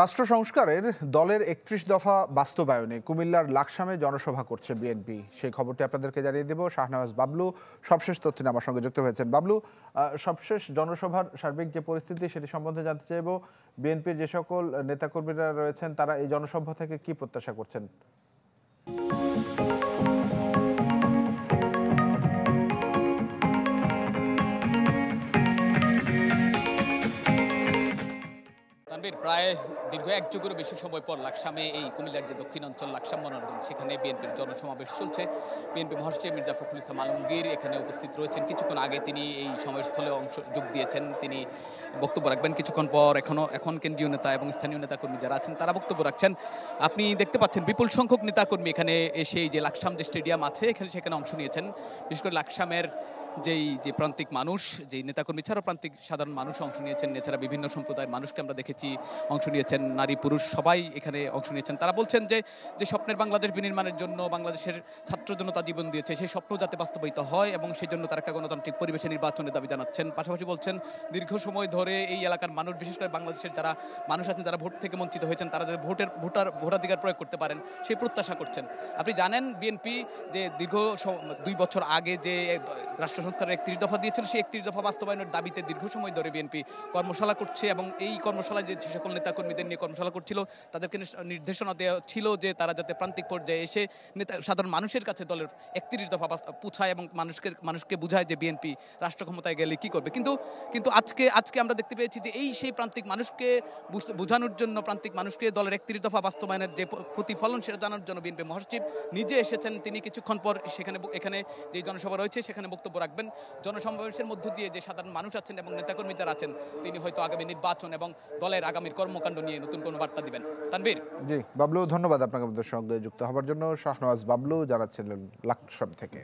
রাষ্ট্র সংস্কারের দলের ৩১ দফা বাস্তবায়নে কুমিল্লার লাকসামে জনসভা করছে বিএনপি। সেই খবরটি আপনাদেরকে জানিয়ে দেব। শাহনওয়াজ বাবলু সবশেষ তথ্য নিয়ে আমার সঙ্গে যুক্ত হয়েছেন। বাবলু, সবশেষ জনসভার সার্বিক যে পরিস্থিতি সেটি সম্বন্ধে জানতে চাইব। বিএনপির যে সকল নেতাকর্মীরা রয়েছেন তারা এই জনসভা থেকে কি প্রত্যাশা করছেন? তানভীর, প্রায় দীর্ঘ এক যুগেরও বেশি সময় পর লাকসামে এই কুমিল্লার যে দক্ষিণাঞ্চল লাকসাম মনোনগর, সেখানে বিএনপির জনসমাবেশ চলছে। বিএনপি মহাসচিব মির্জা ফখরুল ইসলাম আলমগীর এখানে উপস্থিত রয়েছেন। কিছুক্ষণ আগে তিনি এই সমাবেশস্থলে যোগ দিয়েছেন। তিনি বক্তব্য রাখবেন কিছুক্ষণ পর। এখন কেন্দ্রীয় নেতা এবং স্থানীয় নেতাকর্মী যারা আছেন তারা বক্তব্য রাখছেন। আপনি দেখতে পাচ্ছেন বিপুল সংখ্যক নেতাকর্মী এখানে এসে এই যে লাকসাম যে স্টেডিয়াম আছে সেখানে অংশ নিয়েছেন। বিশেষ করে লাকসামের যে প্রান্তিক মানুষ, যেই নেতাকর্মী ছাড়াও প্রান্তিক সাধারণ মানুষ অংশ নিয়েছেন। এছাড়া বিভিন্ন সম্প্রদায়ের মানুষকে আমরা দেখেছি অংশ নিয়েছেন, নারী পুরুষ সবাই এখানে অংশ নিয়েছেন। তারা বলছেন যে স্বপ্নের বাংলাদেশ বিনির্মাণের জন্য বাংলাদেশের ছাত্র জনতা জীবন দিয়েছে, সেই স্বপ্ন যাতে বাস্তবায়িত হয় এবং সেই জন্য তারা একটা গণতান্ত্রিক পরিবেশে নির্বাচনের দাবি জানাচ্ছেন। পাশাপাশি বলছেন দীর্ঘ সময় ধরে এই এলাকার মানুষ, বিশেষ করে বাংলাদেশের যারা মানুষ আছেন যারা ভোট থেকে বঞ্চিত হয়েছেন, তারা যাতে ভোটাধিকার প্রয়োগ করতে পারেন সেই প্রত্যাশা করছেন। আপনি জানেন বিএনপি যে দীর্ঘ 2 বছর আগে যে রাষ্ট্র সংস্কারের 31 দফা দিয়েছিল, সেই 31 দফা বাস্তবায়নের দাবিতে দীর্ঘ সময় ধরে বিএনপি কর্মশালা করছে এবং এই কর্মশালায় যে সকল নেতাকর্মীদের নিয়ে কর্মশালা করছিল তাদেরকে নির্দেশনা দেওয়া ছিল যে তারা যাতে প্রান্তিক পর্যায়ে এসে সাধারণ মানুষের কাছে দলের 31 দফা পৌঁছায় এবং মানুষকে বুঝায় যে বিএনপি রাষ্ট্র ক্ষমতায় গেলে কি করবে। কিন্তু আজকে আমরা দেখতে পেয়েছি যে সেই প্রান্তিক মানুষকে বোঝানোর জন্য, প্রান্তিক মানুষকে দলের 31 দফা বাস্তবায়নের যে প্রতিফলন সেটা জানার জন্য বিএনপি মহাসচিব নিজে এসেছেন। তিনি কিছুক্ষণ পর এখানে যে জনসভা রয়েছে সেখানে বক্তব্য রাখবেন। জনসমাবেশের মধ্য দিয়ে যে সাধারণ মানুষ আছেন এবং নেতাকর্মী যারা আছেন তিনি হয়তো আগামী নির্বাচন এবং দলের আগামীর কর্মকাণ্ড নিয়ে নতুন কোনো বার্তা দিবেন। তানভীর। জি বাবলু, ধন্যবাদ আপনাকে আমাদের সঙ্গে যুক্ত হওয়ার জন্য। শাহনওয়াজ বাবলু জানাচ্ছিলেন লাকসাম থেকে।